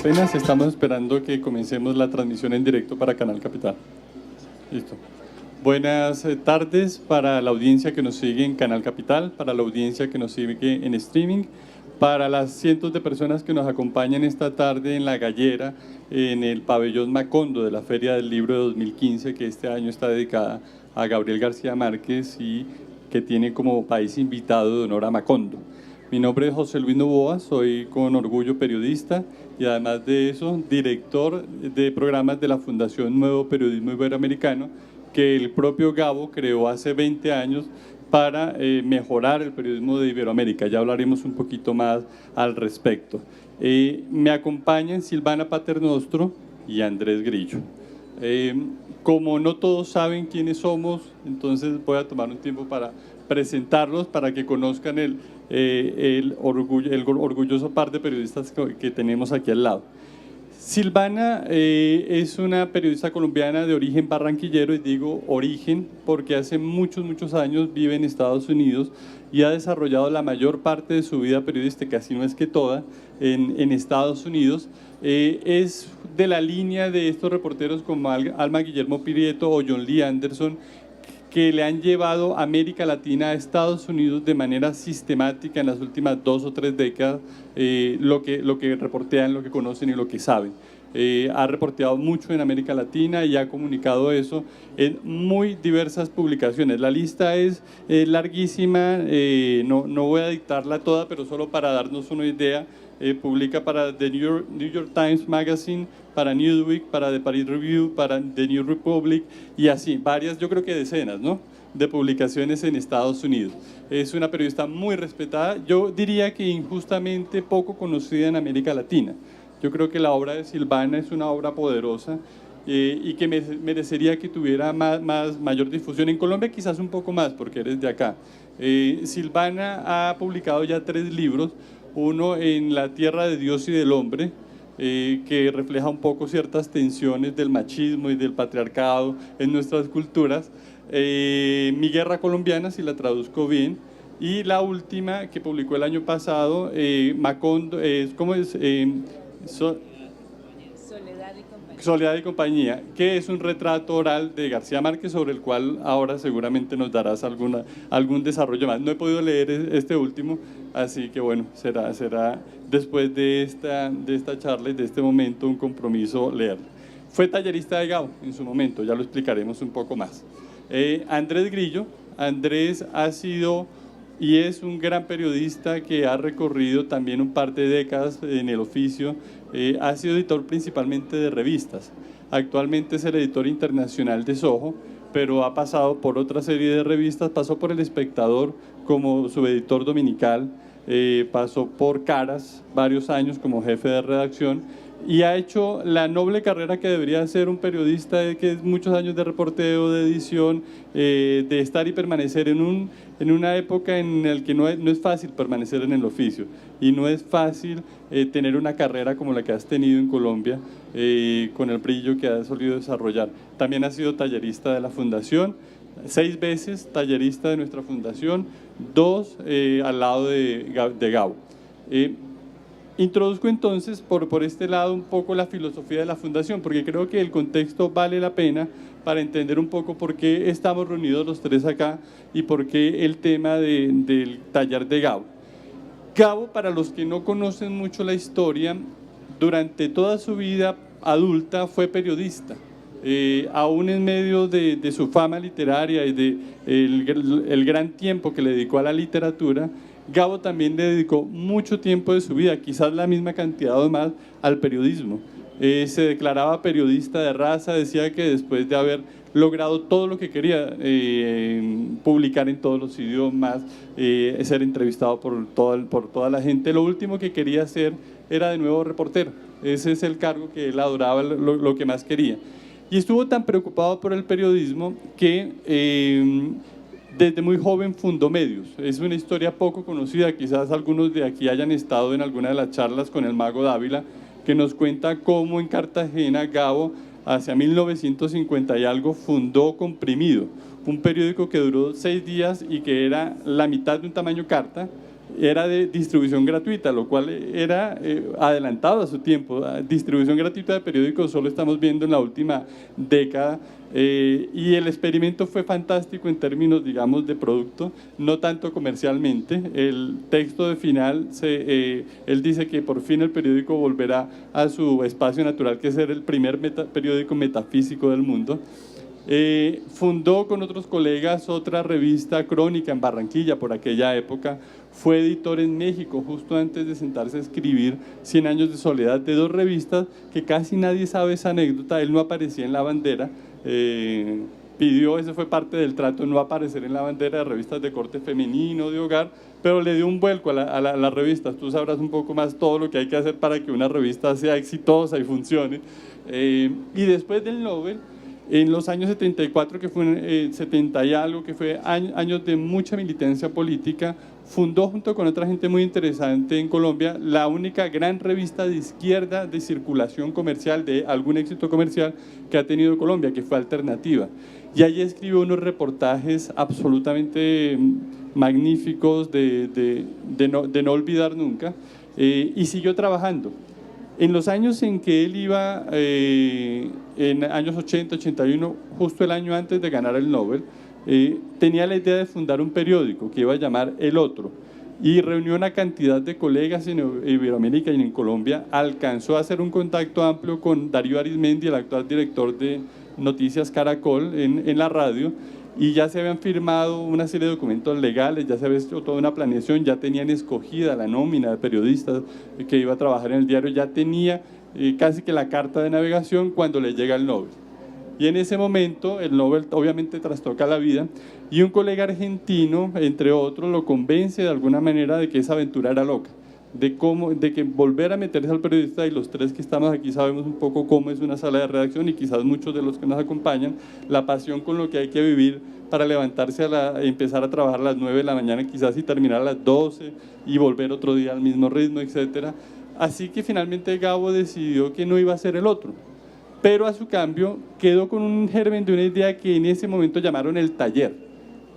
Apenas estamos esperando que comencemos la transmisión en directo para Canal Capital. Listo. Buenas tardes para la audiencia que nos sigue en Canal Capital, para la audiencia que nos sigue en streaming, para las cientos de personas que nos acompañan esta tarde en La Gallera, en el pabellón Macondo de la Feria del Libro de 2015, que este año está dedicada a Gabriel García Márquez y que tiene como país invitado de honor a Macondo. Mi nombre es José Luis Novoa, soy con orgullo periodista y además de eso director de programas de la Fundación Nuevo Periodismo Iberoamericano, que el propio Gabo creó hace 20 años para mejorar el periodismo de Iberoamérica. Ya hablaremos un poquito más al respecto. Me acompañan Silvana Paternostro y Andrés Grillo. Como no todos saben quiénes somos, entonces voy a tomar un tiempo para presentarlos, para que conozcan el orgulloso par de periodistas que tenemos aquí al lado. Silvana es una periodista colombiana de origen barranquillero, y digo origen porque hace muchos años vive en Estados Unidos y ha desarrollado la mayor parte de su vida periodística, si no es que toda, en Estados Unidos. Es de la línea de estos reporteros como Alma Guillermo Prieto o John Lee Anderson, que le han llevado a América Latina a Estados Unidos de manera sistemática en las últimas 2 o 3 décadas, lo que reportean, lo que conocen y lo que saben. Ha reporteado mucho en América Latina y ha comunicado eso en muy diversas publicaciones. La lista es larguísima, no voy a dictarla toda, pero solo para darnos una idea. Publica para The New York Times Magazine, para Newsweek, para The Paris Review, para The New Republic y así, varias, yo creo que decenas, ¿no?, de publicaciones en Estados Unidos. Es una periodista muy respetada, yo diría que injustamente poco conocida en América Latina. Yo creo que la obra de Silvana es una obra poderosa y que merecería que tuviera mayor difusión. En Colombia quizás un poco más, porque eres de acá. Silvana ha publicado ya 3 libros, uno en La Tierra de Dios y del Hombre, que refleja un poco ciertas tensiones del machismo y del patriarcado en nuestras culturas, Mi Guerra Colombiana, si la traduzco bien, y la última que publicó el año pasado, Macondo, ¿cómo es? Soledad y Compañía, que es un retrato oral de García Márquez, sobre el cual ahora seguramente nos darás algún desarrollo más. No he podido leer este último, así que bueno, será después de esta charla y de este momento un compromiso leer. Fue tallerista de Gabo en su momento, ya lo explicaremos un poco más. Andrés Grillo. Andrés ha sido y es un gran periodista que ha recorrido también un par de décadas en el oficio. Ha sido editor principalmente de revistas. Actualmente es el editor internacional de Soho, pero ha pasado por otra serie de revistas. Pasó por El Espectador como subeditor dominical, pasó por Caras varios años como jefe de redacción y ha hecho la noble carrera que debería hacer un periodista, que es muchos años de reporteo, de edición, de estar y permanecer en una época en la que no es fácil permanecer en el oficio y no es fácil tener una carrera como la que has tenido en Colombia, con el brillo que has solido desarrollar. También has sido tallerista de la Fundación, 6 veces tallerista de nuestra Fundación, 2 al lado de Gabo. Introduzco entonces por este lado un poco la filosofía de la Fundación, porque creo que el contexto vale la pena para entender un poco por qué estamos reunidos los 3 acá y por qué el tema del taller de Gabo. Gabo, para los que no conocen mucho la historia, durante toda su vida adulta fue periodista. Aún en medio de su fama literaria y el gran tiempo que le dedicó a la literatura, Gabo también le dedicó mucho tiempo de su vida, quizás la misma cantidad o más, al periodismo. Se declaraba periodista de raza, decía que después de haber logrado todo lo que quería, publicar en todos los idiomas, ser entrevistado por toda la gente, lo último que quería hacer era de nuevo reportero. Ese es el cargo que él adoraba, lo que más quería. Y estuvo tan preocupado por el periodismo que desde muy joven fundó medios. Es una historia poco conocida, quizás algunos de aquí hayan estado en alguna de las charlas con el Mago Dávila, que nos cuenta cómo en Cartagena Gabo, hacia 1950 y algo, fundó Comprimido, un periódico que duró 6 días y que era la mitad de un tamaño carta, era de distribución gratuita, lo cual era adelantado a su tiempo. Distribución gratuita de periódicos solo estamos viendo en la última década, y el experimento fue fantástico en términos, digamos, de producto, no tanto comercialmente. El texto de final, él dice que por fin el periódico volverá a su espacio natural, que es ser el primer periódico metafísico del mundo. Fundó con otros colegas otra revista, Crónica, en Barranquilla por aquella época. Fue editor en México justo antes de sentarse a escribir 100 años de soledad, de dos revistas que casi nadie sabe esa anécdota. Él no aparecía en la bandera, pidió, ese fue parte del trato, no aparecer en la bandera de revistas de corte femenino, de hogar, pero le dio un vuelco a las revistas. Tú sabrás un poco más todo lo que hay que hacer para que una revista sea exitosa y funcione. Y después del Nobel, en los años 74, que fue 70 y algo, que fue años de mucha militancia política, fundó junto con otra gente muy interesante en Colombia la única gran revista de izquierda de circulación comercial, de algún éxito comercial que ha tenido Colombia, que fue Alternativa. Y allí escribió unos reportajes absolutamente magníficos de no olvidar nunca, y siguió trabajando. En los años en que él iba, en años 80, 81, justo el año antes de ganar el Nobel, tenía la idea de fundar un periódico que iba a llamar El Otro, y reunió una cantidad de colegas en Iberoamérica y en Colombia. Alcanzó a hacer un contacto amplio con Darío Arizmendi, el actual director de Noticias Caracol en la radio, y ya se habían firmado una serie de documentos legales, ya se había hecho toda una planeación, ya tenían escogida la nómina de periodistas que iba a trabajar en el diario, ya tenía casi que la carta de navegación cuando le llega el Nobel. Y en ese momento el Nobel obviamente trastoca la vida, y un colega argentino, entre otros, lo convence de alguna manera de que esa aventura era loca, de que volver a meterse al periodista, y los tres que estamos aquí sabemos un poco cómo es una sala de redacción, y quizás muchos de los que nos acompañan, la pasión con lo que hay que vivir para levantarse empezar a trabajar a las 9 de la mañana quizás, y terminar a las 12 y volver otro día al mismo ritmo, etcétera. Así que finalmente Gabo decidió que no iba a ser El Otro, pero a su cambio quedó con un germen de una idea que en ese momento llamaron El Taller.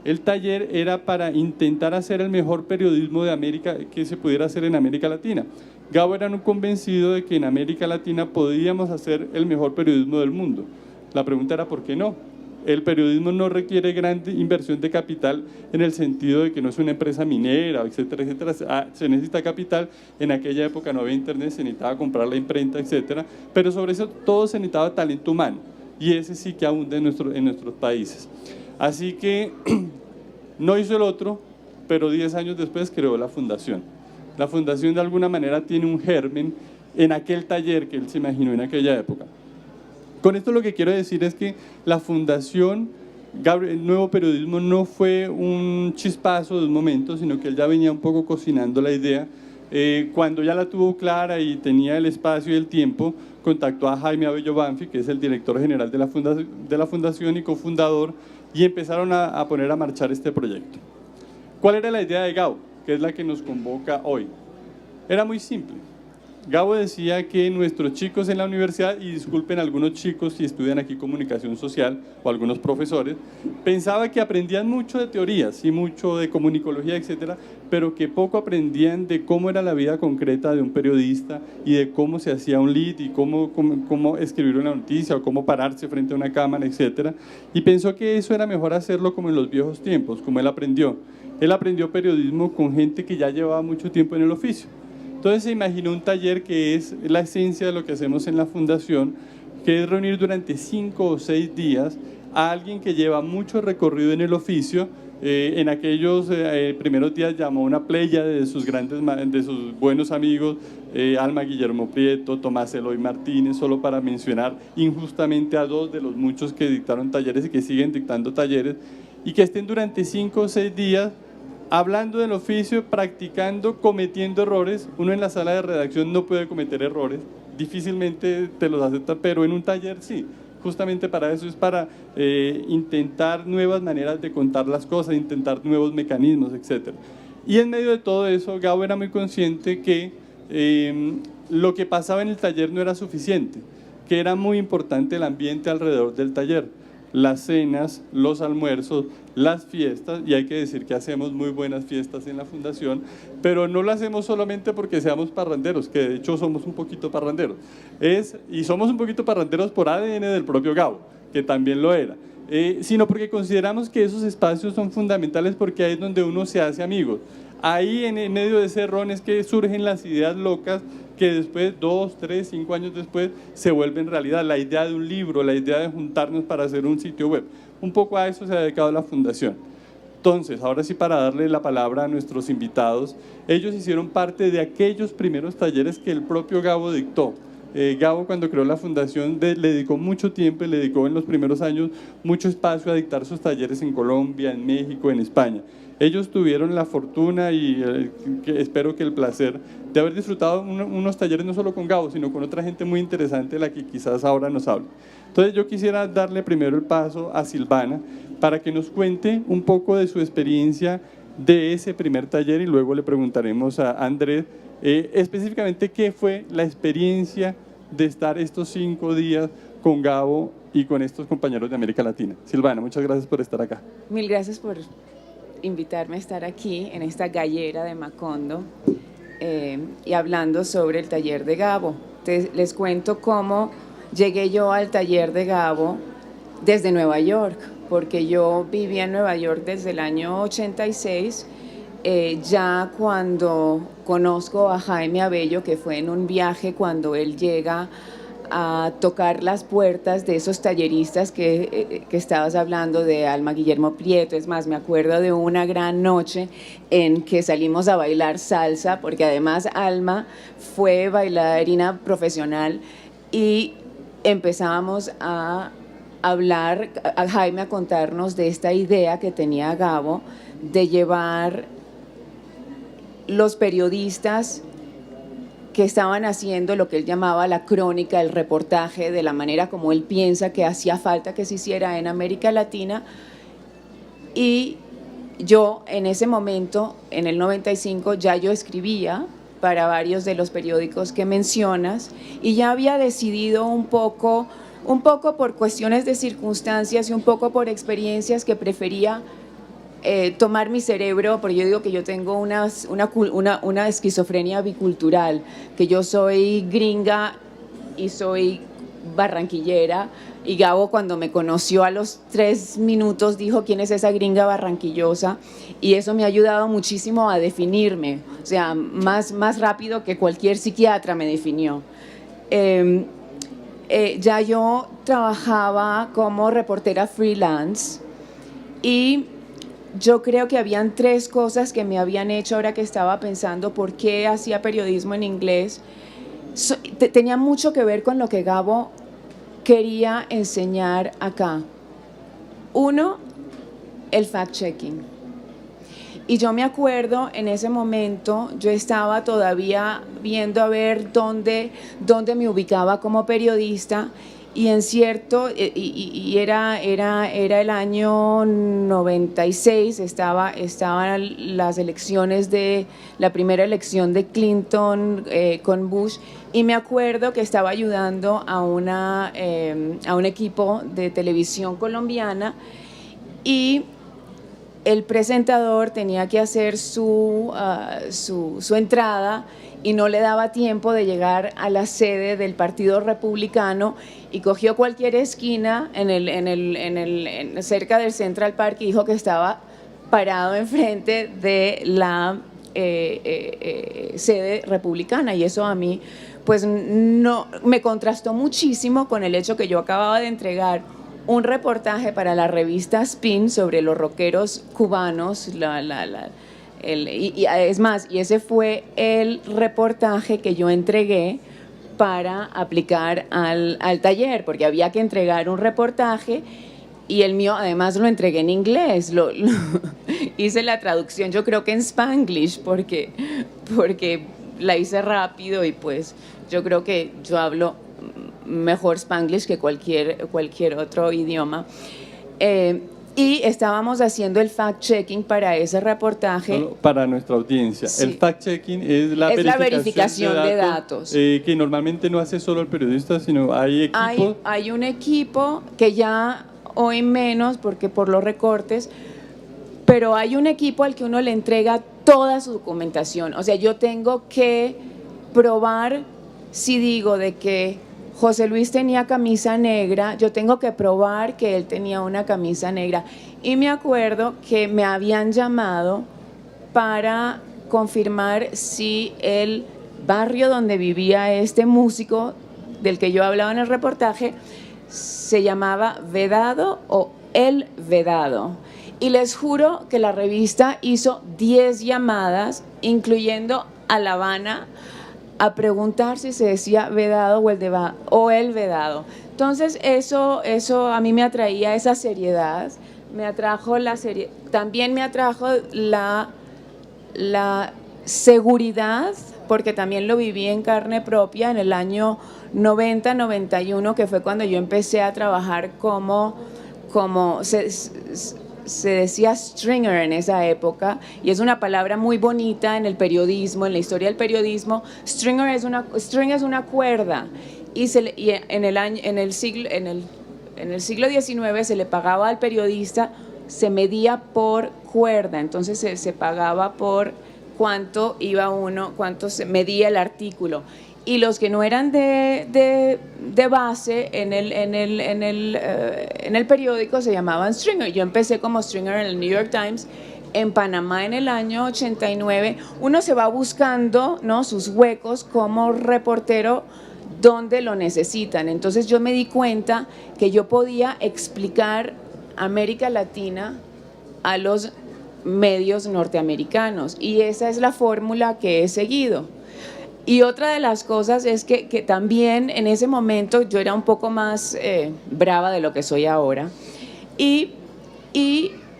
El taller era para intentar hacer el mejor periodismo de América que se pudiera hacer en América Latina. Gabo era un convencido de que en América Latina podíamos hacer el mejor periodismo del mundo. La pregunta era ¿por qué no? El periodismo no requiere gran inversión de capital, en el sentido de que no es una empresa minera, etcétera, etcétera. Se necesita capital. En aquella época no había internet, se necesitaba comprar la imprenta, etcétera, pero sobre eso todo se necesitaba talento humano, y ese sí que abunda en nuestros países. Así que no hizo El Otro, pero 10 años después creó la fundación. La fundación de alguna manera tiene un germen en aquel taller que él se imaginó en aquella época. Con esto lo que quiero decir es que la fundación El Nuevo Periodismo no fue un chispazo de un momento, sino que él ya venía un poco cocinando la idea. Cuando ya la tuvo clara y tenía el espacio y el tiempo, contactó a Jaime Abello Banfi, que es el director general de la fundación y cofundador, y empezaron a poner a marchar este proyecto. ¿Cuál era la idea de Gabo, que es la que nos convoca hoy? Era muy simple. Gabo decía que nuestros chicos en la universidad, y disculpen algunos chicos si estudian aquí comunicación social o algunos profesores, pensaba que aprendían mucho de teorías y mucho de comunicología, etcétera, pero que poco aprendían de cómo era la vida concreta de un periodista y de cómo se hacía un lead y cómo escribir una noticia o cómo pararse frente a una cámara, etcétera. Y pensó que eso era mejor hacerlo como en los viejos tiempos, como él aprendió. Él aprendió periodismo con gente que ya llevaba mucho tiempo en el oficio. Entonces se imaginó un taller que es la esencia de lo que hacemos en la fundación, que es reunir durante 5 o 6 días a alguien que lleva mucho recorrido en el oficio. En aquellos primeros días llamó una playa de sus buenos amigos, Alma Guillermo Prieto, Tomás Eloy Martínez, solo para mencionar injustamente a 2 de los muchos que dictaron talleres y que siguen dictando talleres, y que estén durante 5 o 6 días hablando del oficio, practicando, cometiendo errores. Uno en la sala de redacción no puede cometer errores, difícilmente te los acepta, pero en un taller sí. Justamente para eso, es para intentar nuevas maneras de contar las cosas, intentar nuevos mecanismos, etc. Y en medio de todo eso, Gabo era muy consciente que lo que pasaba en el taller no era suficiente, que era muy importante el ambiente alrededor del taller. las cenas, los almuerzos, las fiestas, y hay que decir que hacemos muy buenas fiestas en la fundación, pero no lo hacemos solamente porque seamos parranderos, que de hecho somos un poquito parranderos, y somos un poquito parranderos por ADN del propio Gabo, que también lo era, sino porque consideramos que esos espacios son fundamentales porque ahí es donde uno se hace amigos. Ahí en medio de ese ron es que surgen las ideas locas que después, 2, 3, 5 años después, se vuelven realidad. La idea de un libro, la idea de juntarnos para hacer un sitio web. Un poco a eso se ha dedicado la fundación. Entonces, ahora sí, para darle la palabra a nuestros invitados, ellos hicieron parte de aquellos primeros talleres que el propio Gabo dictó. Gabo, cuando creó la fundación, le dedicó mucho tiempo, le dedicó en los primeros años mucho espacio a dictar sus talleres en Colombia, en México, en España. Ellos tuvieron la fortuna y espero que el placer de haber disfrutado unos talleres no solo con Gabo, sino con otra gente muy interesante de la que quizás ahora nos hable. Entonces yo quisiera darle primero el paso a Silvana para que nos cuente un poco de su experiencia de ese primer taller y luego le preguntaremos a Andrés específicamente qué fue la experiencia de estar estos 5 días con Gabo y con estos compañeros de América Latina. Silvana, muchas gracias por estar acá. Mil gracias por invitarme a estar aquí en esta gallera de Macondo y hablando sobre el taller de Gabo. Les cuento cómo llegué yo al taller de Gabo desde Nueva York, porque yo vivía en Nueva York desde el año 86, ya cuando conozco a Jaime Abello, que fue en un viaje cuando él llega a tocar las puertas de esos talleristas que estabas hablando, de Alma Guillermo Prieto. Es más, me acuerdo de una gran noche en que salimos a bailar salsa, porque además Alma fue bailarina profesional, y empezábamos a hablar, a Jaime a contarnos de esta idea que tenía Gabo de llevar los periodistas que estaban haciendo lo que él llamaba la crónica, el reportaje, de la manera como él piensa que hacía falta que se hiciera en América Latina. Y yo en ese momento, en el 95, ya yo escribía para varios de los periódicos que mencionas y ya había decidido un poco por cuestiones de circunstancias y un poco por experiencias que prefería tomar mi cerebro, porque yo digo que yo tengo una esquizofrenia bicultural, que yo soy gringa y soy barranquillera, y Gabo cuando me conoció a los 3 minutos dijo: ¿quién es esa gringa barranquillosa? Y eso me ha ayudado muchísimo a definirme, o sea, más rápido que cualquier psiquiatra me definió. Ya yo trabajaba como reportera freelance y yo creo que habían 3 cosas que me habían hecho, ahora que estaba pensando por qué hacía periodismo en inglés. Tenía mucho que ver con lo que Gabo quería enseñar acá. 1, el fact-checking. Y yo me acuerdo, en ese momento, yo estaba todavía viendo a ver dónde me ubicaba como periodista, y en cierto, era el año 96, estaban las elecciones la primera elección de Clinton con Bush, y me acuerdo que estaba ayudando a un equipo de televisión colombiana, y el presentador tenía que hacer su entrada y no le daba tiempo de llegar a la sede del Partido Republicano, y cogió cualquier esquina cerca del Central Park y dijo que estaba parado enfrente de la sede republicana, y eso a mí pues no me contrastó muchísimo con el hecho que yo acababa de entregar un reportaje para la revista Spin sobre los rockeros cubanos, y es más, y ese fue el reportaje que yo entregué para aplicar al taller, porque había que entregar un reportaje, y el mío además lo entregué en inglés, hice la traducción yo creo que en Spanglish, porque la hice rápido, y pues yo creo que yo hablo mejor Spanglish que cualquier otro idioma. Y estábamos haciendo el fact-checking para ese reportaje. Solo para nuestra audiencia, sí. El fact-checking es la verificación de datos. Que normalmente no hace solo el periodista, sino hay equipos. Hay un equipo que ya hoy menos porque por los recortes, pero hay un equipo al que uno le entrega toda su documentación. O sea, yo tengo que probar, si digo de que José Luis tenía camisa negra, yo tengo que probar que él tenía una camisa negra. Y me acuerdo que me habían llamado para confirmar si el barrio donde vivía este músico del que yo hablaba en el reportaje se llamaba Vedado o El Vedado. Y les juro que la revista hizo 10 llamadas, incluyendo a La Habana, a preguntar si se decía Vedado o El Vedado. Entonces eso a mí me atraía esa seriedad, me atrajo también me atrajo la seguridad, porque también lo viví en carne propia en el año 90-91, que fue cuando yo empecé a trabajar como se decía stringer en esa época, y es una palabra muy bonita en el periodismo, en la historia del periodismo. String es una cuerda, y en el siglo XIX se le pagaba al periodista, se medía por cuerda, entonces se pagaba por cuánto se medía el artículo. Y los que no eran de base en el periódico se llamaban stringer. Yo empecé como stringer en el New York Times en Panamá en el año 89. Uno se va buscando, ¿no?, sus huecos como reportero donde lo necesitan. Entonces yo me di cuenta que yo podía explicar América Latina a los medios norteamericanos, y esa es la fórmula que he seguido. Y otra de las cosas es que también en ese momento yo era un poco más brava de lo que soy ahora, y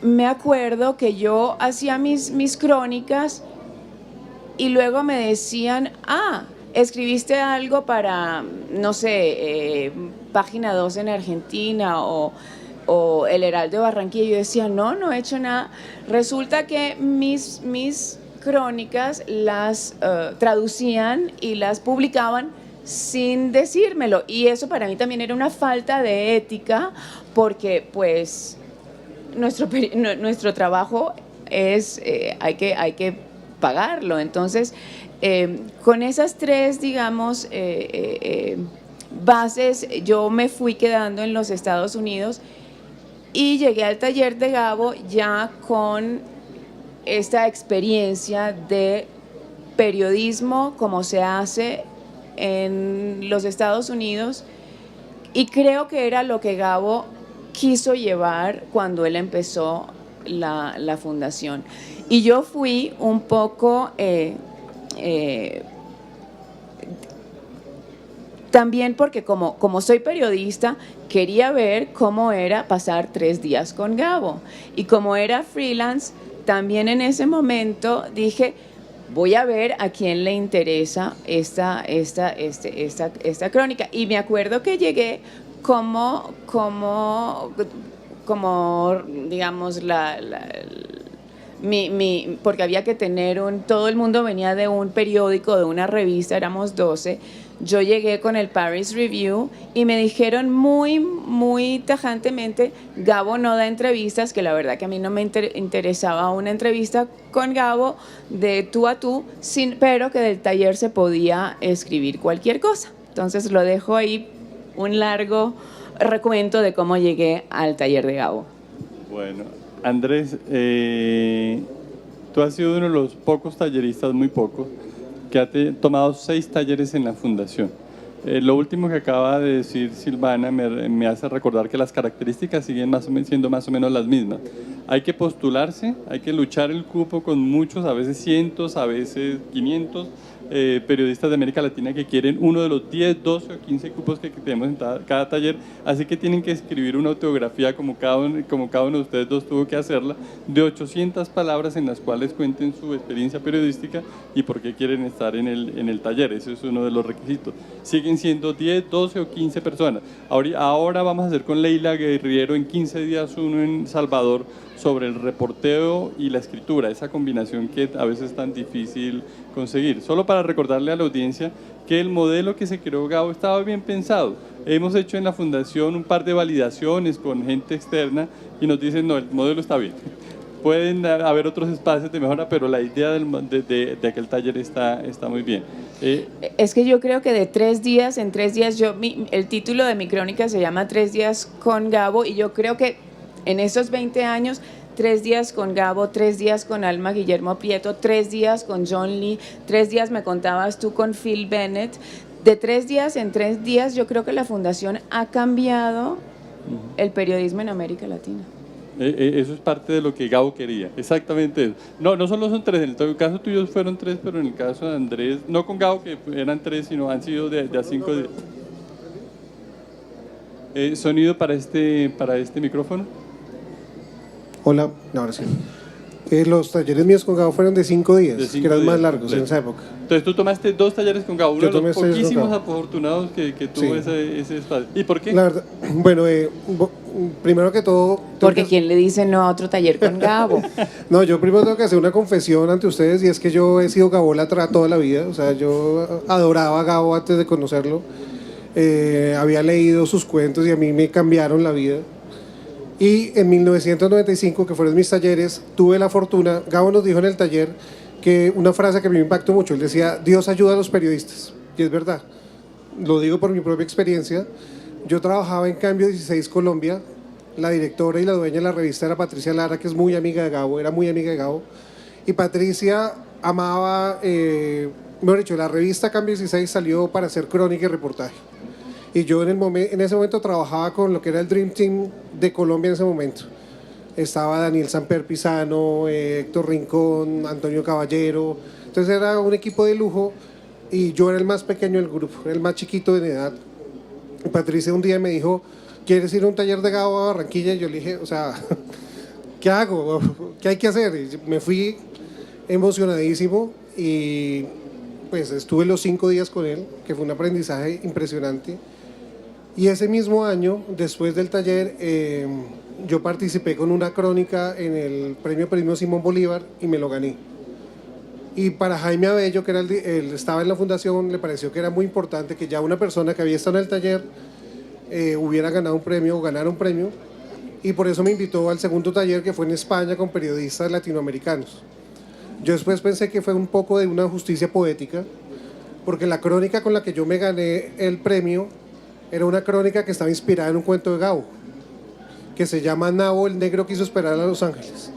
me acuerdo que yo hacía mis crónicas y luego me decían, escribiste algo para, no sé, Página 2 en Argentina o El Heraldo de Barranquilla. Y yo decía, no he hecho nada. Resulta que mis crónicas las traducían y las publicaban sin decírmelo, y eso para mí también era una falta de ética, porque pues nuestro trabajo es hay que pagarlo. Entonces con esas tres, digamos, bases, yo me fui quedando en los Estados Unidos y llegué al taller de Gabo ya con esta experiencia de periodismo como se hace en los Estados Unidos, y creo que era lo que Gabo quiso llevar cuando él empezó la fundación. Y yo fui un poco también porque como soy periodista, quería ver cómo era pasar 3 días con Gabo, y como era freelance, también en ese momento dije, voy a ver a quién le interesa esta crónica. Y me acuerdo que llegué como digamos, porque había que tener todo el mundo venía de un periódico, de una revista, éramos 12. Yo llegué con el Paris Review y me dijeron muy tajantemente, Gabo no da entrevistas, que la verdad que a mí no me interesaba una entrevista con Gabo de tú a tú, pero que del taller se podía escribir cualquier cosa. Entonces lo dejo ahí, un largo recuento de cómo llegué al taller de Gabo. Bueno, Andrés, tú has sido uno de los pocos talleristas, muy pocos, que ha tomado 6 talleres en la fundación. Lo último que acaba de decir Silvana me hace recordar que las características siguen siendo más o menos las mismas. Hay que postularse, hay que luchar el cupo con muchos, a veces cientos, a veces 500 periodistas de América Latina que quieren uno de los 10, 12 o 15 cupos que tenemos en cada taller, así que tienen que escribir una autobiografía como cada uno de ustedes dos tuvo que hacerla, de 800 palabras en las cuales cuenten su experiencia periodística y por qué quieren estar en el taller. Ese es uno de los requisitos. Siguen siendo 10, 12 o 15 personas. Ahora vamos a hacer con Leila Guerriero en 15 días uno en Salvador sobre el reporteo y la escritura, esa combinación que a veces es tan difícil conseguir. Solo para para recordarle a la audiencia que el modelo que se creó Gabo estaba bien pensado. Hemos hecho en la fundación un par de validaciones con gente externa y nos dicen, no, el modelo está bien. Pueden haber otros espacios de mejora, pero la idea de aquel taller está muy bien. Es que yo creo que de 3 días, en 3 días, el título de mi crónica se llama 3 días con Gabo, y yo creo que en esos 20 años, 3 días con Gabo, 3 días con Alma Guillermo Prieto, 3 días con John Lee, 3 días me contabas tú con Phil Bennett. De 3 días en 3 días, yo creo que la Fundación ha cambiado el periodismo en América Latina. Eso es parte de lo que Gabo quería, exactamente eso. No solo son 3, en el caso tuyo fueron 3, pero en el caso de Andrés, no con Gabo que eran 3, sino han sido de a 5 días. ¿Sonido para este micrófono? Hola, ahora sí. Los talleres míos con Gabo fueron de 5 días, que eran más largos en esa época. Entonces tú tomaste 2 talleres con Gabo, uno de los poquísimos afortunados que tuvo sí. ese espacio. ¿Y por qué? La verdad, bueno, primero que todo... Porque ¿quién le dice no a otro taller con Gabo? No, yo primero tengo que hacer una confesión ante ustedes, y es que yo he sido gabólatra toda la vida. O sea, yo adoraba a Gabo antes de conocerlo. Había leído sus cuentos y a mí me cambiaron la vida. Y en 1995, que fueron mis talleres, tuve la fortuna, Gabo nos dijo en el taller que una frase que a mí me impactó mucho, él decía, Dios ayuda a los periodistas, y es verdad, lo digo por mi propia experiencia. Yo trabajaba en Cambio 16 Colombia, la directora y la dueña de la revista era Patricia Lara, que es muy amiga de Gabo, era muy amiga de Gabo, y Patricia amaba, mejor dicho, la revista Cambio 16 salió para hacer crónica y reportaje. Y yo en ese momento trabajaba con lo que era el Dream Team de Colombia en ese momento. Estaba Daniel Samper Pisano, Héctor Rincón, Antonio Caballero. Entonces era un equipo de lujo y yo era el más pequeño del grupo, era el más chiquito en edad. Y Patricia un día me dijo, ¿quieres ir a un taller de Gabo a Barranquilla? Y yo le dije, o sea, ¿qué hago? ¿Qué hay que hacer? Y me fui emocionadísimo y pues estuve los 5 días con él, que fue un aprendizaje impresionante. Y ese mismo año, después del taller, yo participé con una crónica en el premio Simón Bolívar y me lo gané. Y para Jaime Abello, que era él estaba en la fundación, le pareció que era muy importante que ya una persona que había estado en el taller hubiera ganado un premio o ganara un premio. Y por eso me invitó al segundo taller, que fue en España con periodistas latinoamericanos. Yo después pensé que fue un poco de una justicia poética, porque la crónica con la que yo me gané el premio era una crónica que estaba inspirada en un cuento de Gabo, que se llama Nabo, el negro quiso esperar a Los Ángeles.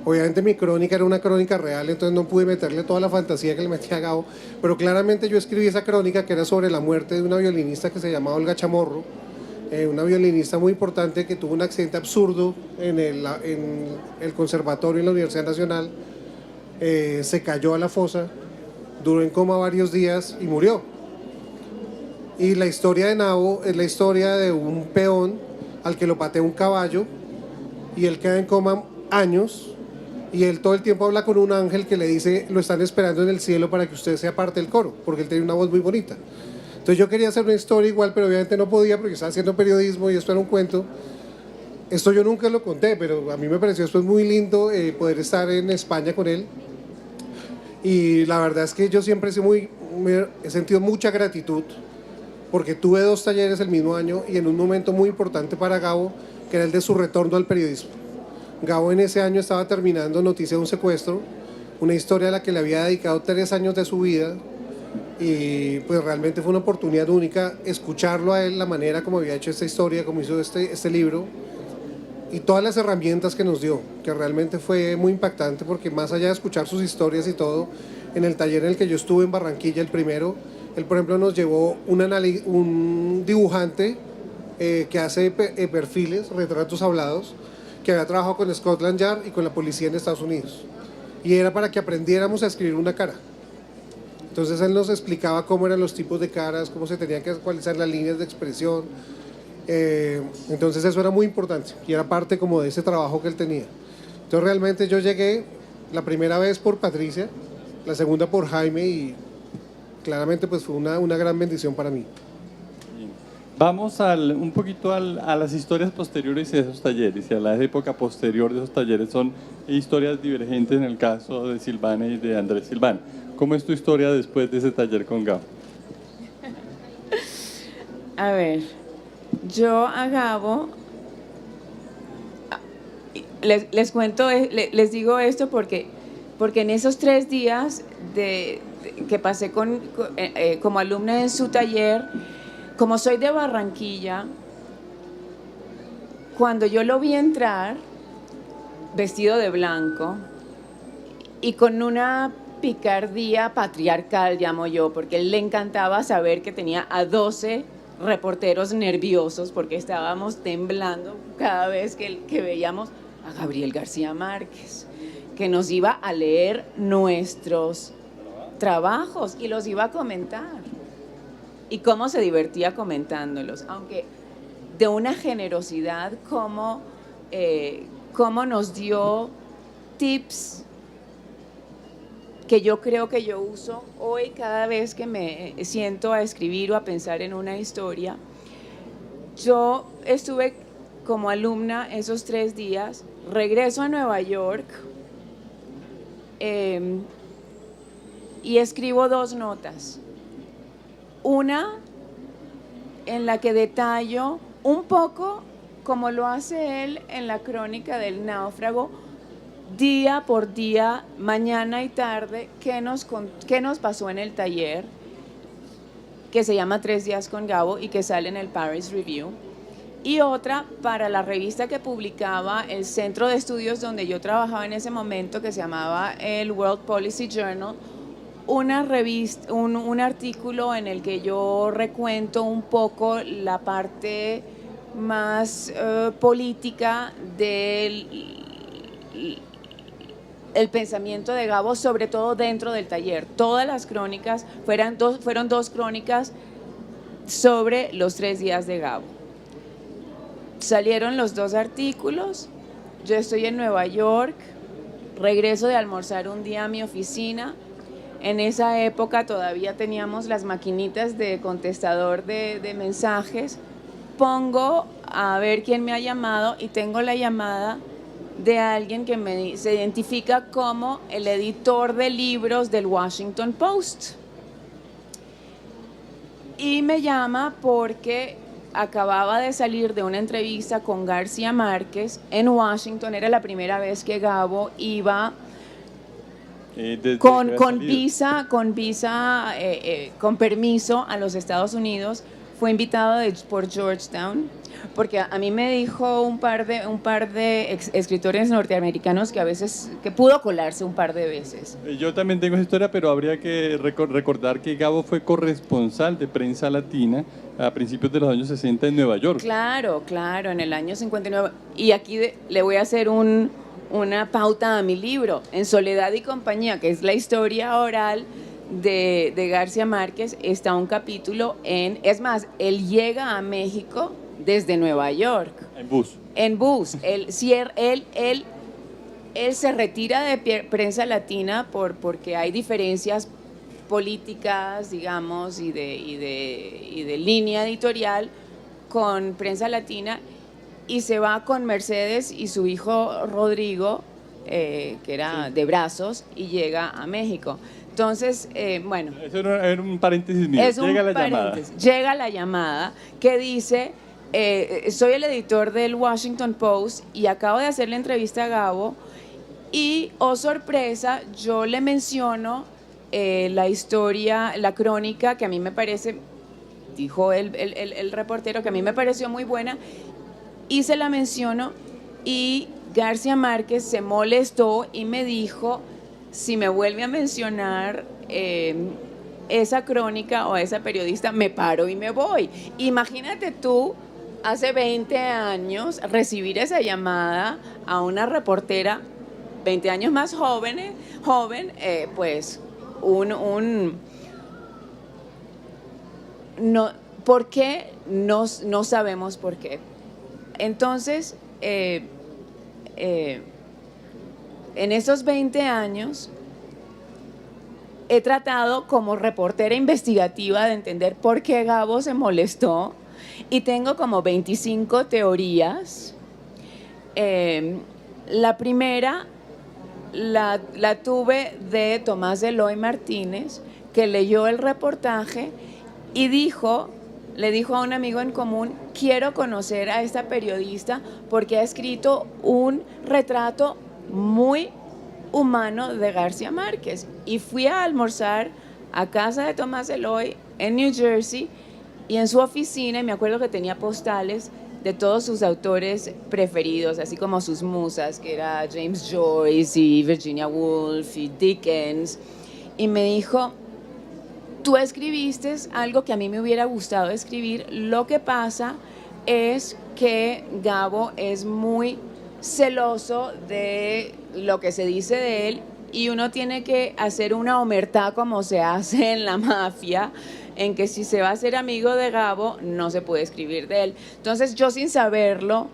Obviamente mi crónica era una crónica real, entonces no pude meterle toda la fantasía que le metía a Gabo, pero claramente yo escribí esa crónica que era sobre la muerte de una violinista que se llamaba Olga Chamorro, una violinista muy importante que tuvo un accidente absurdo en el conservatorio en la Universidad Nacional, se cayó a la fosa, duró en coma varios días y murió. Y la historia de Nabo es la historia de un peón al que lo patea un caballo y él queda en coma años, y él todo el tiempo habla con un ángel que le dice, lo están esperando en el cielo para que usted sea parte del coro, porque él tiene una voz muy bonita. Entonces yo quería hacer una historia igual, pero obviamente no podía porque estaba haciendo periodismo y esto era un cuento. Esto yo nunca lo conté, pero a mí me pareció después muy lindo poder estar en España con él. Y la verdad es que yo siempre he sentido mucha gratitud, porque tuve 2 talleres el mismo año y en un momento muy importante para Gabo, que era el de su retorno al periodismo. Gabo en ese año estaba terminando Noticia de un secuestro, una historia a la que le había dedicado 3 años de su vida, y pues realmente fue una oportunidad única escucharlo a él, la manera como había hecho esta historia, como hizo este libro, y todas las herramientas que nos dio, que realmente fue muy impactante, porque más allá de escuchar sus historias y todo, en el taller en el que yo estuve en Barranquilla, el primero, él, por ejemplo, nos llevó un dibujante que hace perfiles, retratos hablados, que había trabajado con Scotland Yard y con la policía en Estados Unidos. Y era para que aprendiéramos a escribir una cara. Entonces él nos explicaba cómo eran los tipos de caras, cómo se tenían que actualizar las líneas de expresión. Entonces eso era muy importante y era parte como de ese trabajo que él tenía. Entonces realmente yo llegué la primera vez por Patricia, la segunda por Jaime, y claramente pues fue una gran bendición para mí. Vamos un poquito a las historias posteriores de esos talleres y a la época posterior de esos talleres. Son historias divergentes en el caso de Silvana y de Andrés Silvana. ¿Cómo es tu historia después de ese taller con Gabo? A ver, yo a Gabo, les cuento, les digo esto porque en esos 3 días que pasé como alumna en su taller, como soy de Barranquilla, cuando yo lo vi entrar vestido de blanco y con una picardía patriarcal, llamo yo, porque él le encantaba saber que tenía a 12 reporteros nerviosos porque estábamos temblando cada vez que veíamos a Gabriel García Márquez, que nos iba a leer nuestros trabajos y los iba a comentar. Y cómo se divertía comentándolos, aunque de una generosidad, cómo nos dio tips que yo creo que yo uso hoy cada vez que me siento a escribir o a pensar en una historia. Yo estuve como alumna esos 3 días, regreso a Nueva York y escribo 2 notas. Una en la que detallo un poco, como lo hace él en la crónica del náufrago, día por día, mañana y tarde, qué nos pasó en el taller, que se llama 3 días con Gabo y que sale en el Paris Review. Y otra para la revista que publicaba el centro de estudios donde yo trabajaba en ese momento, que se llamaba el World Policy Journal, una revista, un artículo en el que yo recuento un poco la parte más política del el pensamiento de Gabo, sobre todo dentro del taller. Todas las crónicas fueron 2 crónicas sobre los 3 días de Gabo. Salieron los 2 artículos, yo estoy en Nueva York, regreso de almorzar un día a mi oficina. En esa época todavía teníamos las maquinitas de contestador de mensajes. Pongo a ver quién me ha llamado y tengo la llamada de alguien que se identifica como el editor de libros del Washington Post. Y me llama porque acababa de salir de una entrevista con García Márquez en Washington. Era la primera vez que Gabo iba con permiso a los Estados Unidos. Fue invitado por Georgetown, porque a mí me dijo un par de escritores norteamericanos que pudo colarse un par de veces. Yo también tengo esa historia, pero habría que recordar que Gabo fue corresponsal de Prensa Latina a principios de los años 60 en Nueva York. Claro, en el año 59. Y aquí le voy a hacer una pauta a mi libro, En Soledad y Compañía, que es la historia oral de García Márquez. Está un capítulo es más, él llega a México desde Nueva York. En bus. Él se retira de Prensa Latina porque hay diferencias políticas, digamos, y de línea editorial con Prensa Latina, y se va con Mercedes y su hijo Rodrigo, que era de Brazos, y llega a México. Entonces, bueno. Eso era un paréntesis mío. Llega la llamada que dice, soy el editor del Washington Post y acabo de hacer la entrevista a Gabo y, oh sorpresa, yo le menciono la historia, la crónica, que a mí me parece, dijo el reportero, que a mí me pareció muy buena, y se la menciono, y García Márquez se molestó y me dijo, si me vuelve a mencionar esa crónica o a esa periodista, me paro y me voy. Imagínate tú, hace 20 años, recibir esa llamada a una reportera 20 años más joven, pues no, ¿por qué? No sabemos por qué. Entonces, en esos 20 años he tratado como reportera investigativa de entender por qué Gabo se molestó y tengo como 25 teorías. La primera la tuve de Tomás Eloy Martínez, que leyó el reportaje y le dijo a un amigo en común: quiero conocer a esta periodista porque ha escrito un retrato muy humano de García Márquez. Y fui a almorzar a casa de Tomás Eloy en New Jersey, y en su oficina, y me acuerdo que tenía postales de todos sus autores preferidos, así como sus musas, que era James Joyce y Virginia Woolf y Dickens, y me dijo: tú escribiste algo que a mí me hubiera gustado escribir, lo que pasa es que Gabo es muy celoso de lo que se dice de él, y uno tiene que hacer una omertá como se hace en la mafia, en que si se va a ser amigo de Gabo, no se puede escribir de él. Entonces yo, sin saberlo,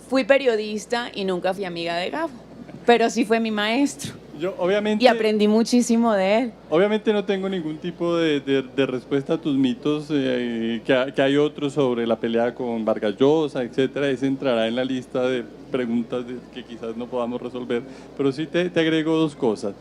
fui periodista y nunca fui amiga de Gabo, pero sí fue mi maestro. Yo, obviamente, y aprendí muchísimo de él. Obviamente no tengo ningún tipo de respuesta a tus mitos, que hay otros sobre la pelea con Vargas Llosa, etcétera. Ese entrará en la lista de preguntas que quizás no podamos resolver, pero sí te agrego dos cosas.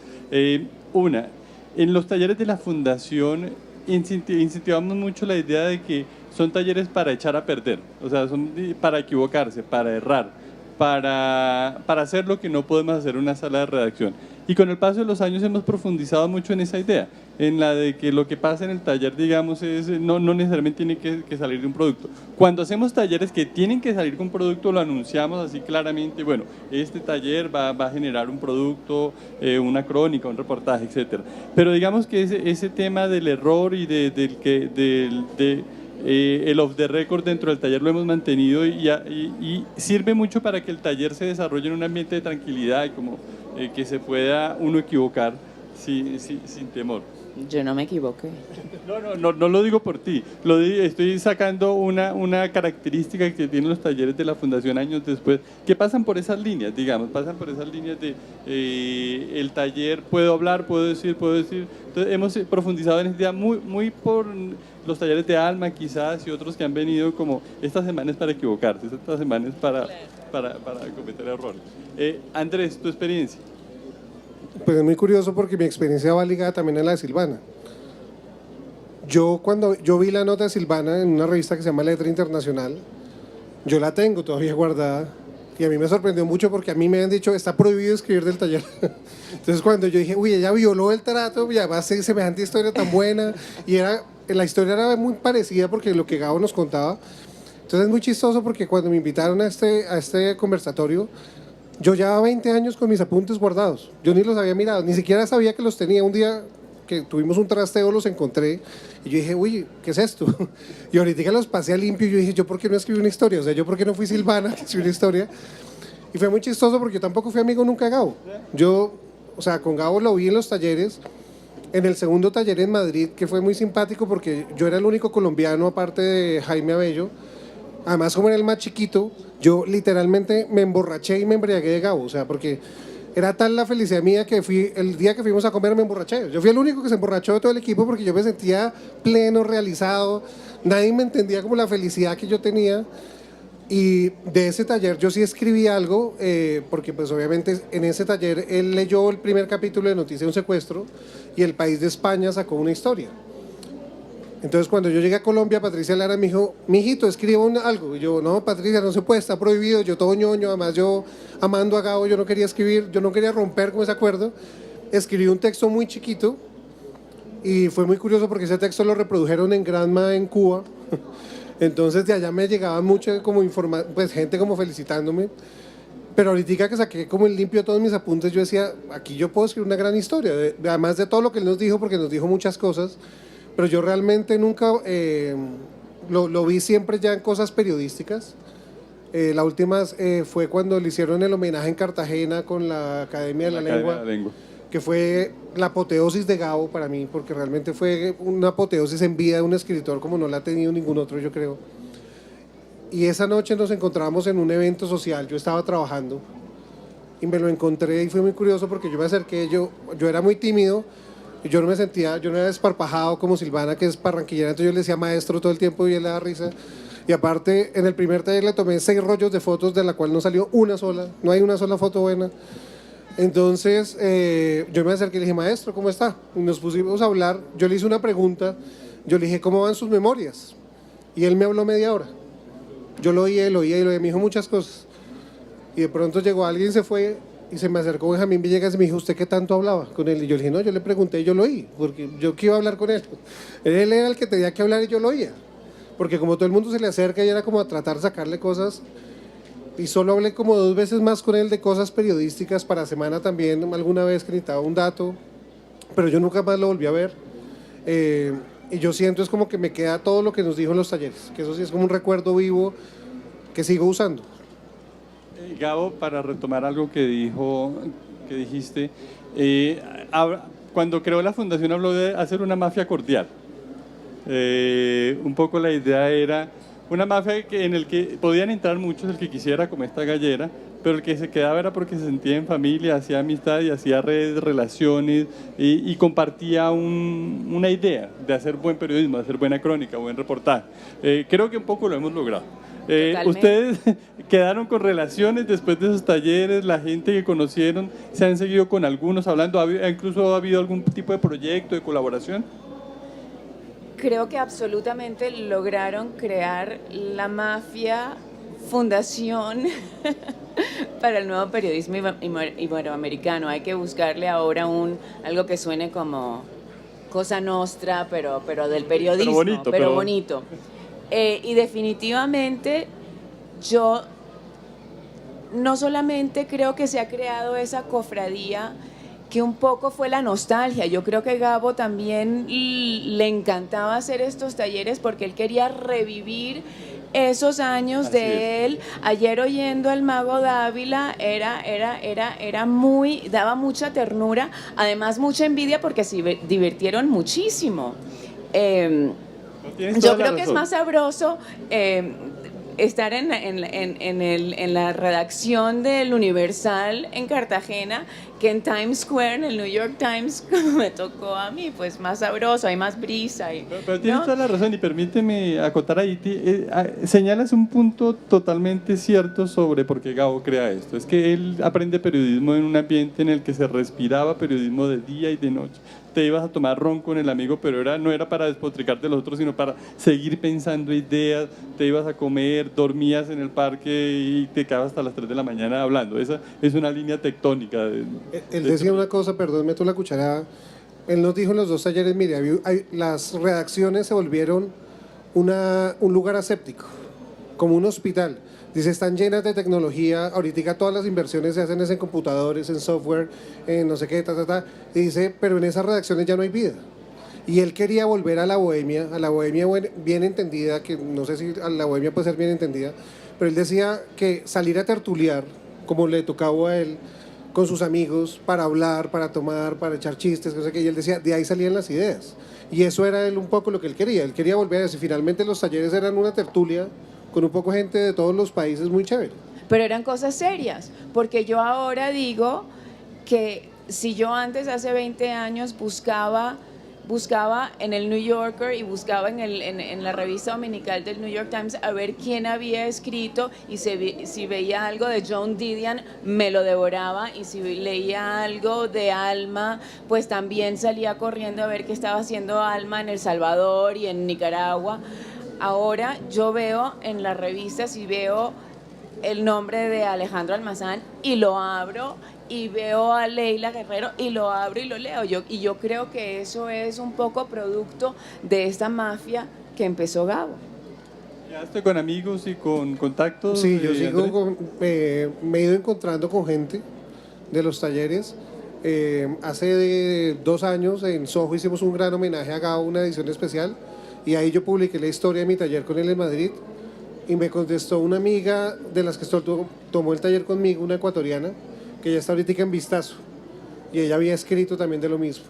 Una, en los talleres de la Fundación incentivamos mucho la idea de que son talleres para echar a perder, o sea, son para equivocarse, para errar, para hacer lo que no podemos hacer en una sala de redacción. Y con el paso de los años hemos profundizado mucho en esa idea, en la de que lo que pasa en el taller, digamos, no necesariamente tiene que salir de un producto. Cuando hacemos talleres que tienen que salir con un producto, lo anunciamos así claramente: bueno, este taller va a generar un producto, una crónica, un reportaje, etcétera. Pero digamos que ese tema del error y el off the record dentro del taller lo hemos mantenido, y sirve mucho para que el taller se desarrolle en un ambiente de tranquilidad y como que se pueda uno equivocar sin temor. Yo no me equivoqué. No lo digo por ti, estoy sacando una característica que tienen los talleres de la Fundación años después, que pasan por esas líneas, digamos, de el taller, puedo hablar, puedo decir. Entonces hemos profundizado en esta idea muy por los talleres de Alma quizás, y otros que han venido como estas semanas para equivocarse, estas semanas para cometer errores. Andrés, tu experiencia. Pues es muy curioso porque mi experiencia va ligada también a la de Silvana. Cuando yo vi la nota de Silvana en una revista que se llama Letra Internacional, yo la tengo todavía guardada, y a mí me sorprendió mucho porque a mí me habían dicho: está prohibido escribir del taller. Entonces cuando yo dije: uy, ella violó el trato, y además semejante historia tan buena, y la historia era muy parecida porque lo que Gabo nos contaba. Entonces es muy chistoso porque cuando me invitaron a este conversatorio, yo llevaba 20 años con mis apuntes guardados. Yo ni los había mirado, ni siquiera sabía que los tenía. Un día que tuvimos un trasteo los encontré y yo dije: uy, ¿qué es esto? Y ahorita los pasé a limpio y yo dije: ¿yo por qué no escribí una historia? O sea, ¿yo por qué no fui Silvana que escribí una historia? Y fue muy chistoso porque yo tampoco fui amigo nunca de Gabo. Con Gabo lo vi en los talleres, en el segundo taller en Madrid, que fue muy simpático porque yo era el único colombiano aparte de Jaime Abello. Además, como era el más chiquito, yo literalmente me emborraché y me embriagué de Gabo, o sea, porque era tal la felicidad mía que el día que fuimos a comer me emborraché. Yo fui el único que se emborrachó de todo el equipo porque yo me sentía pleno, realizado, nadie me entendía como la felicidad que yo tenía. Y de ese taller yo sí escribí algo, porque pues obviamente en ese taller él leyó el primer capítulo de Noticia de un secuestro y El País de España sacó una historia. Entonces cuando yo llegué a Colombia, Patricia Lara me dijo: mijito, escriba algo. Y yo: no, Patricia, no se puede, está prohibido. Yo todo ñoño, además yo amando a Gabo, yo no quería escribir, yo no quería romper con ese acuerdo. Escribí un texto muy chiquito y fue muy curioso porque ese texto lo reprodujeron en Granma en Cuba. Entonces de allá me llegaba mucho como gente como felicitándome. Pero ahorita que saqué como en limpio todos mis apuntes, yo decía: aquí yo puedo escribir una gran historia, además de todo lo que él nos dijo, porque nos dijo muchas cosas. Pero yo realmente nunca lo vi siempre ya en cosas periodísticas. La última fue cuando le hicieron el homenaje en Cartagena con la Academia de la Lengua, que fue la apoteosis de Gabo para mí, porque realmente fue una apoteosis en vida de un escritor como no la ha tenido ningún otro, yo creo. Y esa noche nos encontramos en un evento social, yo estaba trabajando y me lo encontré y fue muy curioso porque yo me acerqué, yo era muy tímido. Y yo no me sentía, yo no era desparpajado como Silvana, que es barranquillera, entonces yo le decía maestro todo el tiempo y él le daba risa. Y aparte, en el primer taller le tomé 6 rollos de fotos, de la cual no salió una sola, no hay una sola foto buena. Entonces, yo me acerqué y le dije, maestro, ¿cómo está? Y nos pusimos a hablar, yo le hice una pregunta, yo le dije, ¿cómo van sus memorias? Y él me habló media hora. Yo lo oía y lo oía y lo oía, me dijo muchas cosas. Y de pronto llegó alguien, se fue y se me acercó Benjamín Villegas y me dijo, ¿usted qué tanto hablaba con él? Y yo le dije, no, yo le pregunté y yo lo oí, porque yo qué iba a hablar con él. Él era el que tenía que hablar y yo lo oía. Porque como todo el mundo se le acerca y era como a tratar de sacarle cosas, y solo hablé como 2 veces más con él de cosas periodísticas para Semana también, alguna vez que necesitaba un dato, pero yo nunca más lo volví a ver. Y yo siento es como que me queda todo lo que nos dijo en los talleres, que eso sí es como un recuerdo vivo que sigo usando. Gabo, para retomar algo que dijiste, cuando creó la fundación habló de hacer una mafia cordial. Un poco la idea era una mafia en el que podían entrar muchos, el que quisiera, como esta gallera, pero el que se quedaba era porque se sentía en familia, hacía amistad y hacía redes, relaciones y compartía una idea de hacer buen periodismo, de hacer buena crónica, buen reportaje. Creo que un poco lo hemos logrado. ¿Ustedes quedaron con relaciones después de esos talleres? La gente que conocieron, ¿se han seguido con algunos hablando? ¿Incluso ha habido algún tipo de proyecto, de colaboración? Creo que absolutamente lograron crear la mafia fundación para el nuevo periodismo iberoamericano. Hay que buscarle ahora algo que suene como Cosa Nostra, pero del periodismo, pero bonito. Y definitivamente yo no solamente creo que se ha creado esa cofradía, que un poco fue la nostalgia. Yo creo que Gabo también le encantaba hacer estos talleres porque él quería revivir esos años de él. Ayer oyendo al Mago Dávila daba mucha ternura, además mucha envidia porque se divirtieron muchísimo. Yo creo que es más sabroso estar en la redacción del Universal en Cartagena que en Times Square, en el New York Times, como me tocó a mí, pues más sabroso, hay más brisa. Pero tienes toda la razón y permíteme acotar ahí, señalas un punto totalmente cierto sobre por qué Gabo crea esto. Es que él aprende periodismo en un ambiente en el que se respiraba periodismo de día y de noche. Te ibas a tomar ron con el amigo, pero no era para despotricar de los otros, sino para seguir pensando ideas. Te ibas a comer, dormías en el parque y te quedabas hasta las 3 de la mañana hablando. Esa es una línea tectónica. Él decía una cosa, perdón, meto la cucharada. Él nos dijo en los 2 talleres, mire, las redacciones se volvieron un lugar aséptico, como un hospital. Dice, están llenas de tecnología, ahorita todas las inversiones se hacen en computadores, en software, en no sé qué, Y dice, pero en esas redacciones ya no hay vida. Y él quería volver a la bohemia bien entendida, que no sé si a la bohemia puede ser bien entendida, pero él decía que salir a tertuliar, como le tocaba a él, con sus amigos, para hablar, para tomar, para echar chistes, no sé qué, y él decía, de ahí salían las ideas. Y eso era él un poco lo que él quería volver a eso. Y finalmente los talleres eran una tertulia, con un poco gente de todos los países, muy chévere. Pero eran cosas serias, porque yo ahora digo que si yo antes, hace 20 años, buscaba en el New Yorker y buscaba en la revista dominical del New York Times a ver quién había escrito, y si veía algo de Joan Didion me lo devoraba, y si leía algo de Alma pues también salía corriendo a ver qué estaba haciendo Alma en El Salvador y en Nicaragua. Ahora yo veo en las revistas y veo el nombre de Alejandro Almazán y lo abro, y veo a Leila Guerrero y lo abro y lo leo. Yo creo que eso es un poco producto de esta mafia que empezó Gabo. ¿Ya estoy con amigos y con contactos? Sí, yo sigo me he ido encontrando con gente de los talleres. Hace 2 años en Soho hicimos un gran homenaje a Gabo, una edición especial, y ahí yo publiqué la historia de mi taller con él en Madrid, y me contestó una amiga de las que tomó el taller conmigo, una ecuatoriana, que ya está ahorita en Vistazo, y ella había escrito también de lo mismo.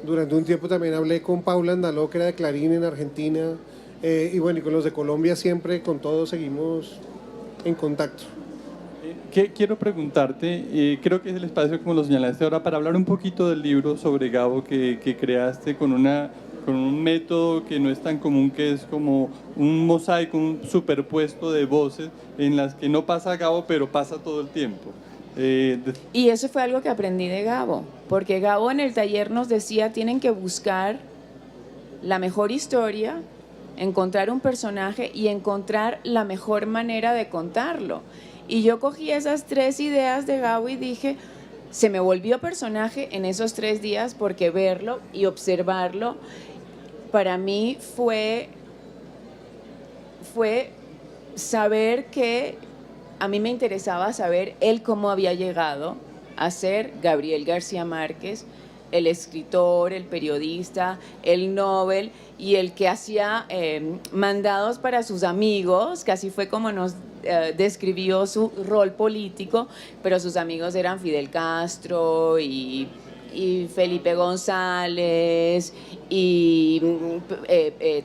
Durante un tiempo también hablé con Paula Andaló, que era de Clarín en Argentina, y bueno, y con los de Colombia siempre, con todos seguimos en contacto. Quiero preguntarte, creo que es el espacio, como lo señalaste ahora, para hablar un poquito del libro sobre Gabo que creaste con un método que no es tan común, que es como un mosaico, un superpuesto de voces en las que no pasa Gabo, pero pasa todo el tiempo. Y eso fue algo que aprendí de Gabo, porque Gabo en el taller nos decía, tienen que buscar la mejor historia, encontrar un personaje y encontrar la mejor manera de contarlo. Y yo cogí esas 3 ideas de Gabo y dije, se me volvió personaje en esos 3 días, porque verlo y observarlo para mí fue saber que a mí me interesaba saber él cómo había llegado a ser Gabriel García Márquez, el escritor, el periodista, el Nobel y el que hacía mandados para sus amigos, que así fue como nos describió su rol político, pero sus amigos eran Fidel Castro y Felipe González y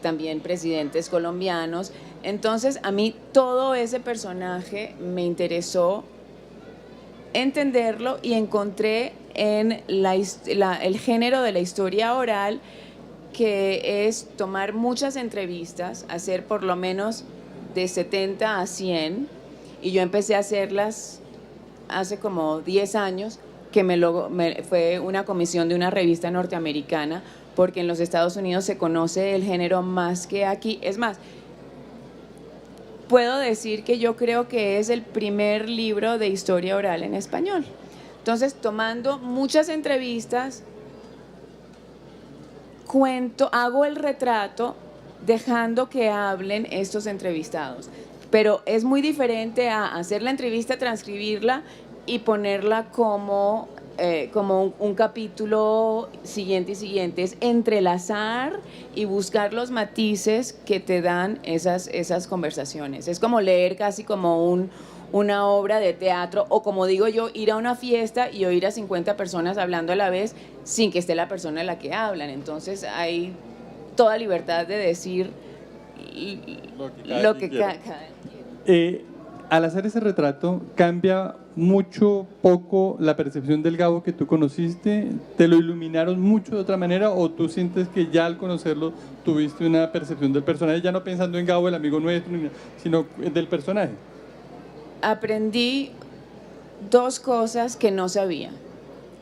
también presidentes colombianos. Entonces a mí todo ese personaje me interesó entenderlo y encontré en el género de la historia oral, que es tomar muchas entrevistas, hacer por lo menos de 70 a 100, y yo empecé a hacerlas hace como 10 años, que fue una comisión de una revista norteamericana, porque en los Estados Unidos se conoce el género más que aquí. Es más, puedo decir que yo creo que es el primer libro de historia oral en español. Entonces, tomando muchas entrevistas, hago el retrato dejando que hablen estos entrevistados. Pero es muy diferente a hacer la entrevista, transcribirla y ponerla como un capítulo siguiente y siguiente. Es entrelazar y buscar los matices que te dan esas conversaciones. Es como leer casi como una obra de teatro, o como digo yo, ir a una fiesta y oír a 50 personas hablando a la vez sin que esté la persona a la que hablan. Entonces hay toda libertad de decir lo que cada quiere. Al hacer ese retrato, ¿cambia mucho, poco la percepción del Gabo que tú conociste? ¿Te lo iluminaron mucho de otra manera, o tú sientes que ya al conocerlo tuviste una percepción del personaje, ya no pensando en Gabo, el amigo nuestro, sino del personaje? Aprendí 2 cosas que no sabía,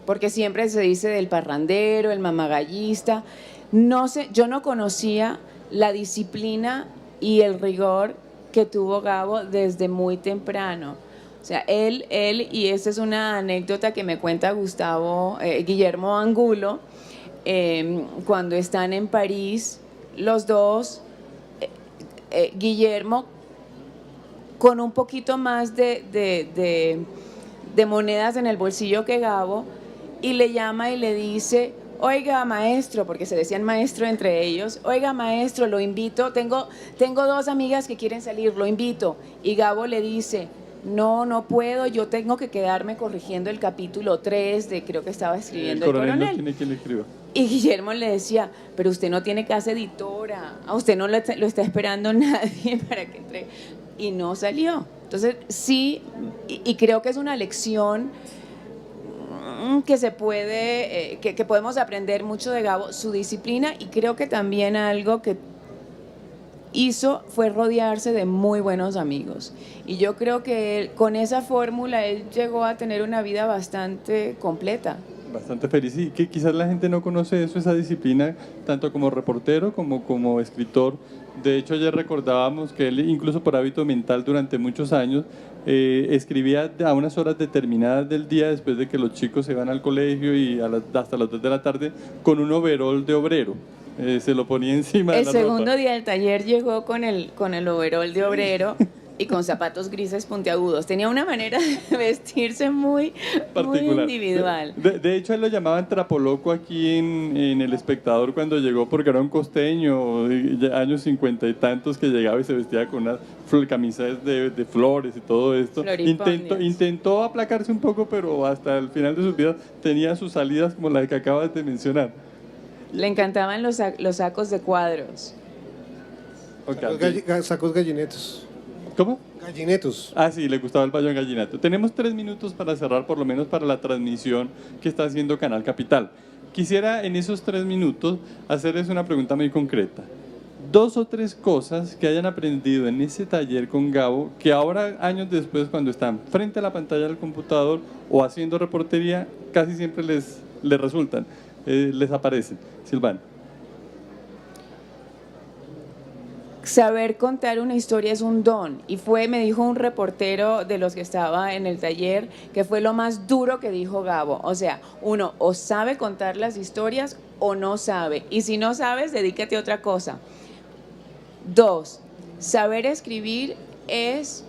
porque siempre se dice del parrandero, el mamagallista. Yo no conocía la disciplina y el rigor que tuvo Gabo desde muy temprano. O sea, él y esta es una anécdota que me cuenta Guillermo Angulo, cuando están en París, los dos, Guillermo con un poquito más de monedas en el bolsillo que Gabo, y le llama y le dice, oiga maestro, porque se decían maestro entre ellos, oiga maestro, lo invito, tengo 2 amigas que quieren salir, lo invito. Y Gabo le dice, no puedo, yo tengo que quedarme corrigiendo el capítulo 3 de, creo que estaba escribiendo el coronel. No tiene quien le escriba. Y Guillermo le decía, pero usted no tiene casa editora, a usted no lo está esperando nadie para que entre. Y no salió. Entonces sí, y creo que es una lección que se puede, que podemos aprender mucho de Gabo, su disciplina, y creo que también algo que hizo fue rodearse de muy buenos amigos. Y yo creo que con esa fórmula él llegó a tener una vida bastante completa. Bastante feliz, y que quizás la gente no conoce eso, esa disciplina, tanto como reportero como escritor. De hecho, ayer recordábamos que él, incluso por hábito mental, durante muchos años escribía a unas horas determinadas del día, después de que los chicos se van al colegio, y hasta las 2 de la tarde, con un overol de obrero. Se lo ponía encima de la ropa. El segundo día del taller llegó con el overol de obrero y con zapatos grises puntiagudos. Tenía una manera de vestirse muy individual. De hecho, él lo llamaban trapoloco aquí en El Espectador cuando llegó, porque era un costeño de años 50 y tantos, que llegaba y se vestía con unas camisas de flores y todo esto. Intentó aplacarse un poco, pero hasta el final de sus vidas tenía sus salidas como las que acabas de mencionar. Le encantaban los sacos de cuadros. Sacos gallinetos. ¿Cómo? Gallinetos. Ah, sí, le gustaba el Bayo en Gallinato. Tenemos 3 minutos para cerrar, por lo menos para la transmisión que está haciendo Canal Capital. Quisiera en esos 3 minutos hacerles una pregunta muy concreta. 2 o 3 cosas que hayan aprendido en ese taller con Gabo, que ahora, años después, cuando están frente a la pantalla del computador o haciendo reportería, casi siempre les resultan, les aparecen. Silvana. Saber contar una historia es un don, y me dijo un reportero de los que estaba en el taller, que fue lo más duro que dijo Gabo. O sea, uno o sabe contar las historias o no sabe, y si no sabes, dedícate a otra cosa. 2, saber escribir es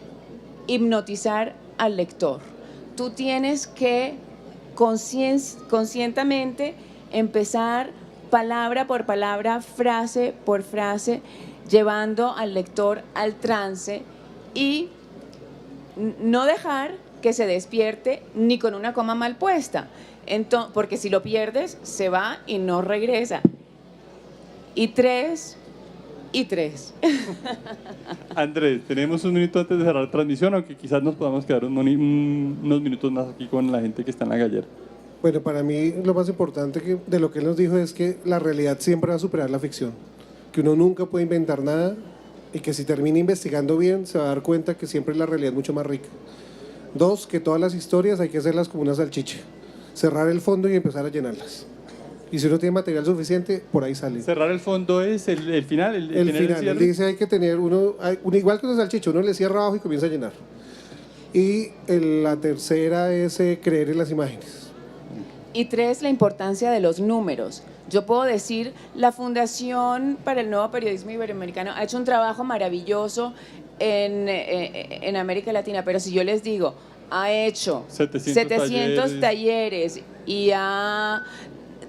hipnotizar al lector. Tú tienes que conscientemente empezar palabra por palabra, frase por frase, llevando al lector al trance y no dejar que se despierte ni con una coma mal puesta. Porque si lo pierdes, se va y no regresa. Y 3. Andrés, tenemos un minuto antes de cerrar la transmisión, aunque quizás nos podamos quedar unos minutos más aquí con la gente que está en la gallera. Bueno, para mí lo más importante de lo que él nos dijo es que la realidad siempre va a superar la ficción, que uno nunca puede inventar nada y que si termina investigando bien se va a dar cuenta que siempre la realidad es mucho más rica. 2, que todas las historias hay que hacerlas como una salchicha, cerrar el fondo y empezar a llenarlas. Y si uno tiene material suficiente, por ahí sale. Cerrar el fondo es el final. El final, él dice hay que tener igual que una salchicha, uno le cierra abajo y comienza a llenar. Y la tercera es creer en las imágenes. Y 3, la importancia de los números. Yo puedo decir, la Fundación para el Nuevo Periodismo Iberoamericano ha hecho un trabajo maravilloso en América Latina, pero si yo les digo, ha hecho 700 talleres y ha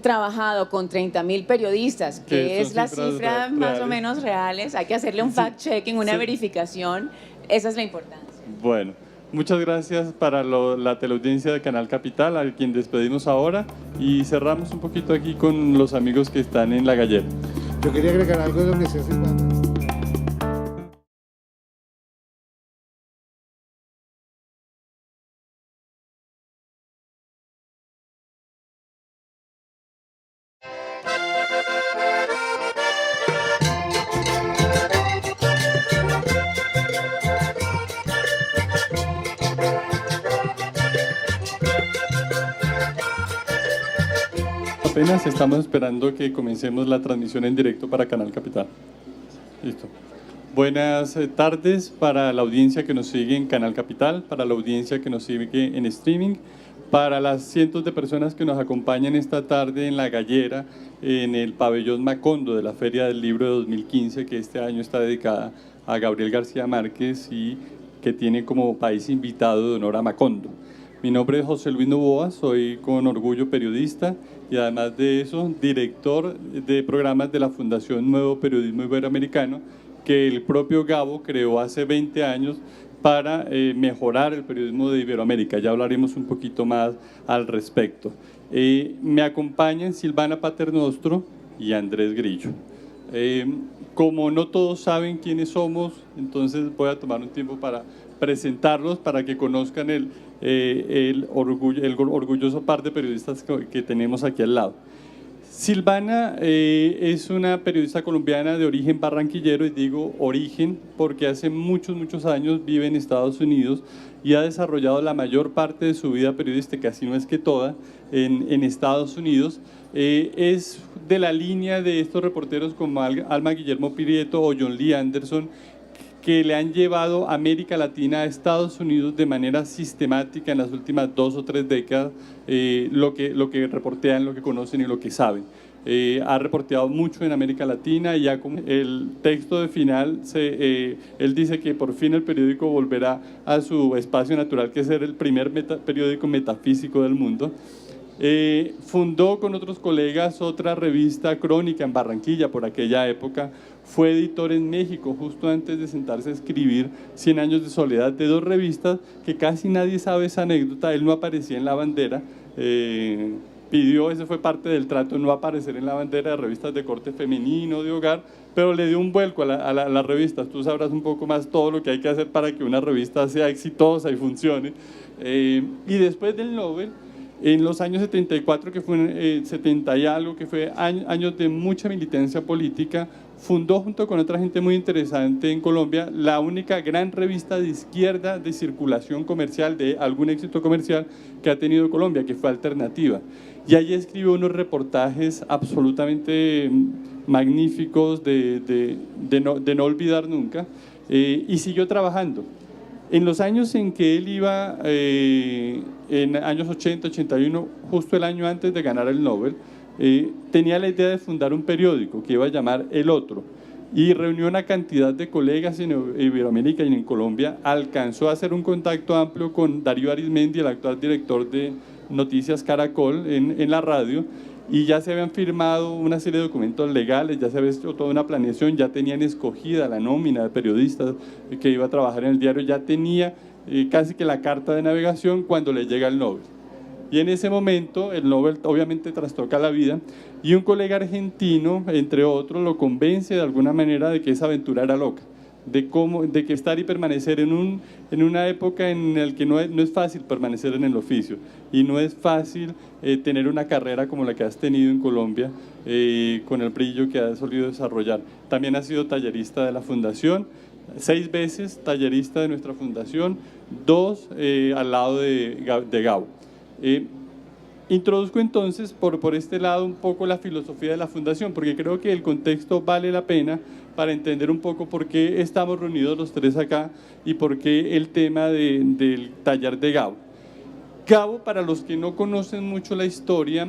trabajado con 30.000 periodistas, que es la cifra más o menos reales. Hay que hacerle un fact-checking, una verificación. Esa es la importancia. Bueno, muchas gracias para la teleaudiencia de Canal Capital, a quien despedimos ahora, y cerramos un poquito aquí con los amigos que están en la gallera. Yo quería agregar algo de lo que decía Silvana. Apenas estamos esperando que comencemos la transmisión en directo para Canal Capital. Listo. Buenas tardes para la audiencia que nos sigue en Canal Capital, para la audiencia que nos sigue en streaming, para las cientos de personas que nos acompañan esta tarde en La Gallera, en el pabellón Macondo de la Feria del Libro de 2015, que este año está dedicada a Gabriel García Márquez y que tiene como país invitado de honor a Macondo. Mi nombre es José Luis Novoa, soy con orgullo periodista y además de eso, director de programas de la Fundación Nuevo Periodismo Iberoamericano, que el propio Gabo creó hace 20 años para mejorar el periodismo de Iberoamérica. Ya hablaremos un poquito más al respecto. Me acompañan Silvana Paternostro y Andrés Grillo. Como no todos saben quiénes somos, entonces voy a tomar un tiempo para presentarlos, para que conozcan el orgulloso par de periodistas que tenemos aquí al lado. Silvana es una periodista colombiana de origen barranquillero, y digo origen porque hace muchos años vive en Estados Unidos y ha desarrollado la mayor parte de su vida periodística, si no es que toda, en Estados Unidos. Es de la línea de estos reporteros como Alma Guillermo Prieto o John Lee Anderson, que le han llevado a América Latina a Estados Unidos de manera sistemática en las últimas 2 o 3 décadas, lo que reportean, lo que conocen y lo que saben. Ha reporteado mucho en América Latina y ya con el texto de final, él dice que por fin el periódico volverá a su espacio natural, que es ser el primer periódico metafísico del mundo. Fundó con otros colegas otra revista, Crónica, en Barranquilla por aquella época. Fue editor en México justo antes de sentarse a escribir 100 años de soledad, de 2 revistas que casi nadie sabe esa anécdota. Él no aparecía en la bandera, pidió, ese fue parte del trato, no aparecer en la bandera de revistas de corte femenino, de hogar, pero le dio un vuelco a las revistas. Tú sabrás un poco más todo lo que hay que hacer para que una revista sea exitosa y funcione. Y después del Nobel, en los años 74, que fue 70 y algo, que fue años de mucha militancia política, fundó junto con otra gente muy interesante en Colombia la única gran revista de izquierda de circulación comercial, de algún éxito comercial que ha tenido Colombia, que fue Alternativa. Y allí escribió unos reportajes absolutamente magníficos de no olvidar nunca, y siguió trabajando. En los años en que él iba, en años 80, 81, justo el año antes de ganar el Nobel, tenía la idea de fundar un periódico que iba a llamar El Otro, y reunió una cantidad de colegas en Iberoamérica y en Colombia. Alcanzó a hacer un contacto amplio con Darío Arizmendi, el actual director de Noticias Caracol en la radio, y ya se habían firmado una serie de documentos legales, ya se había hecho toda una planeación, ya tenían escogida la nómina de periodistas que iba a trabajar en el diario, ya tenía casi que la carta de navegación cuando le llega el Nobel. Y en ese momento el Nobel obviamente trastoca la vida, y un colega argentino, entre otros, lo convence de alguna manera de que esa aventura era loca, de que estar y permanecer en una época en la que no es fácil permanecer en el oficio, y no es fácil tener una carrera como la que has tenido en Colombia, con el brillo que has solido desarrollar. También has sido tallerista de la Fundación, 6 veces tallerista de nuestra Fundación, 2 al lado de Gabo. Introduzco entonces por este lado un poco la filosofía de la Fundación, porque creo que el contexto vale la pena para entender un poco por qué estamos reunidos los 3 acá y por qué el tema del taller de Gabo. Gabo, para los que no conocen mucho la historia,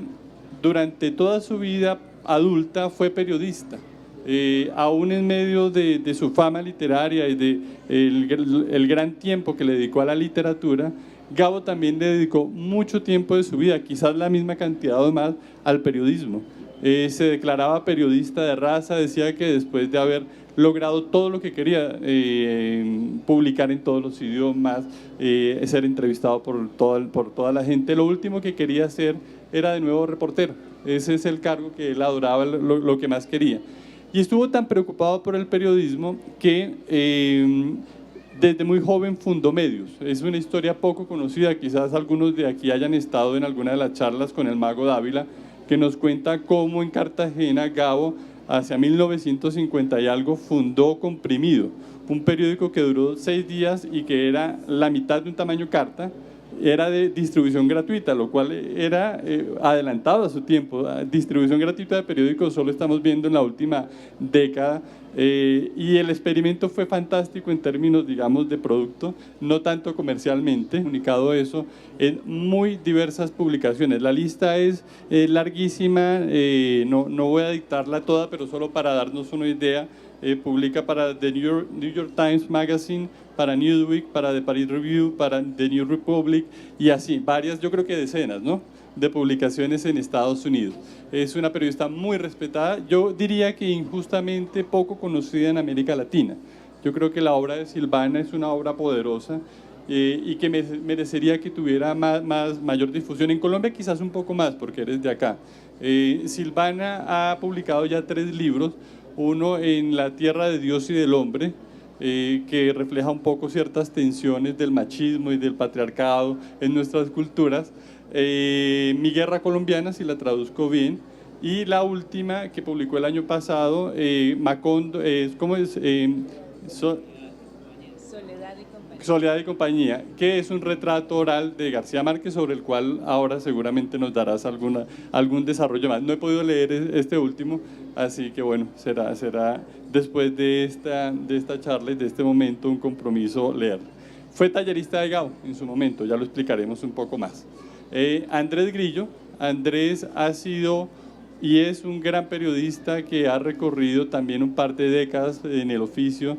durante toda su vida adulta fue periodista. Aún en medio de su fama literaria y el gran tiempo que le dedicó a la literatura, Gabo también le dedicó mucho tiempo de su vida, quizás la misma cantidad o más, al periodismo. Se declaraba periodista de raza, decía que después de haber logrado todo lo que quería, publicar en todos los idiomas, ser entrevistado por toda la gente, lo último que quería hacer era de nuevo reportero. Ese es el cargo que él adoraba, lo que más quería. Y estuvo tan preocupado por el periodismo que desde muy joven fundó medios. Es una historia poco conocida, quizás algunos de aquí hayan estado en alguna de las charlas con el Mago Dávila, que nos cuenta cómo en Cartagena Gabo, hacia 1950 y algo, fundó Comprimido, un periódico que duró 6 días y que era la mitad de un tamaño carta, era de distribución gratuita, lo cual era adelantado a su tiempo. Distribución gratuita de periódicos solo estamos viendo en la última década, y el experimento fue fantástico en términos, digamos, de producto, no tanto comercialmente. Comunicado eso en muy diversas publicaciones. La lista es larguísima, no voy a dictarla toda, pero solo para darnos una idea. Publica para The New York Times Magazine, para Newsweek, para The Paris Review, para The New Republic, y así, varias, yo creo que decenas, ¿no?, de publicaciones en Estados Unidos. Es una periodista muy respetada, yo diría que injustamente poco conocida en América Latina. Yo creo que la obra de Silvana es una obra poderosa, y que merecería que tuviera mayor difusión. En Colombia quizás un poco más, porque eres de acá. Silvana ha publicado ya 3 libros, uno en La Tierra de Dios y del Hombre, que refleja un poco ciertas tensiones del machismo y del patriarcado en nuestras culturas, Mi Guerra Colombiana, si la traduzco bien, y la última que publicó el año pasado, Macondo, ¿cómo es? Soledad y Compañía, que es un retrato oral de García Márquez, sobre el cual ahora seguramente nos darás algún desarrollo más. No he podido leer este último, así que bueno, será después de esta charla y de este momento un compromiso leer. Fue tallerista de Gabo en su momento, ya lo explicaremos un poco más. Andrés Grillo. Andrés ha sido y es un gran periodista que ha recorrido también un par de décadas en el oficio.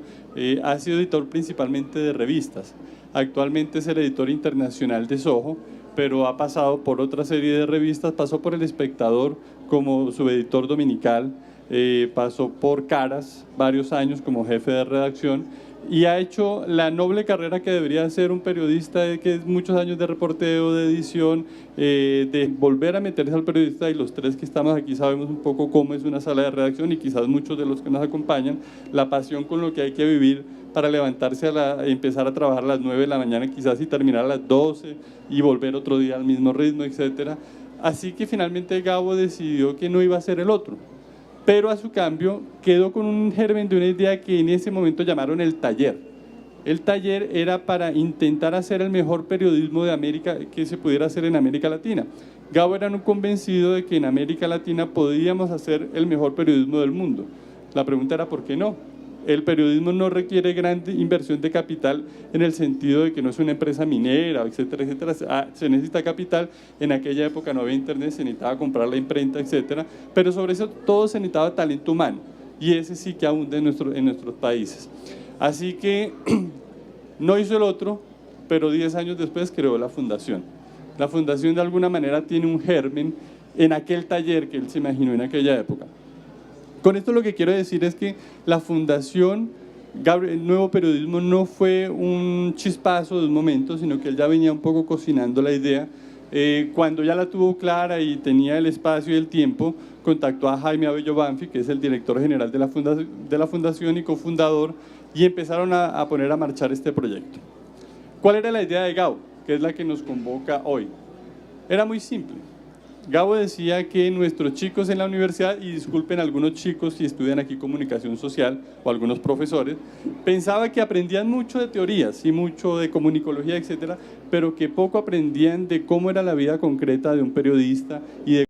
Ha sido editor principalmente de revistas. Actualmente es el editor internacional de Soho, pero ha pasado por otra serie de revistas. Pasó por El Espectador como subeditor dominical, pasó por Caras varios años como jefe de redacción, y ha hecho la noble carrera que debería hacer un periodista, que es muchos años de reporteo, de edición, de volver a meterse al periodista, y los tres que estamos aquí sabemos un poco cómo es una sala de redacción, y quizás muchos de los que nos acompañan, la pasión con lo que hay que vivir para levantarse empezar a trabajar a las 9 de la mañana quizás y terminar a las 12 y volver otro día al mismo ritmo, etcétera. Así que finalmente Gabo decidió que no iba a ser el otro, pero a su cambio quedó con un germen de una idea que en ese momento llamaron el taller. El taller era para intentar hacer el mejor periodismo de América que se pudiera hacer en América Latina. Gabo era un convencido de que en América Latina podíamos hacer el mejor periodismo del mundo. La pregunta era ¿por qué no? El periodismo no requiere gran inversión de capital en el sentido de que no es una empresa minera, etcétera, etcétera. Se necesita capital. En aquella época no había internet, se necesitaba comprar la imprenta, etcétera. Pero sobre eso todo se necesitaba talento humano, y ese sí que abunda en nuestros países. Así que no hizo el otro, pero 10 años después creó la fundación. La fundación de alguna manera tiene un germen en aquel taller que él se imaginó en aquella época. Con esto lo que quiero decir es que la Fundación Nuevo Periodismo no fue un chispazo de un momento, sino que él ya venía un poco cocinando la idea. Cuando ya la tuvo clara y tenía el espacio y el tiempo, contactó a Jaime Abello Banfi, que es el director general de la fundación y cofundador, y empezaron a poner a marchar este proyecto. ¿Cuál era la idea de Gabo, que es la que nos convoca hoy? Era muy simple. Gabo decía que nuestros chicos en la universidad, y disculpen algunos chicos si estudian aquí comunicación social o algunos profesores, pensaba que aprendían mucho de teorías y mucho de comunicología, etcétera, pero que poco aprendían de cómo era la vida concreta de un periodista y de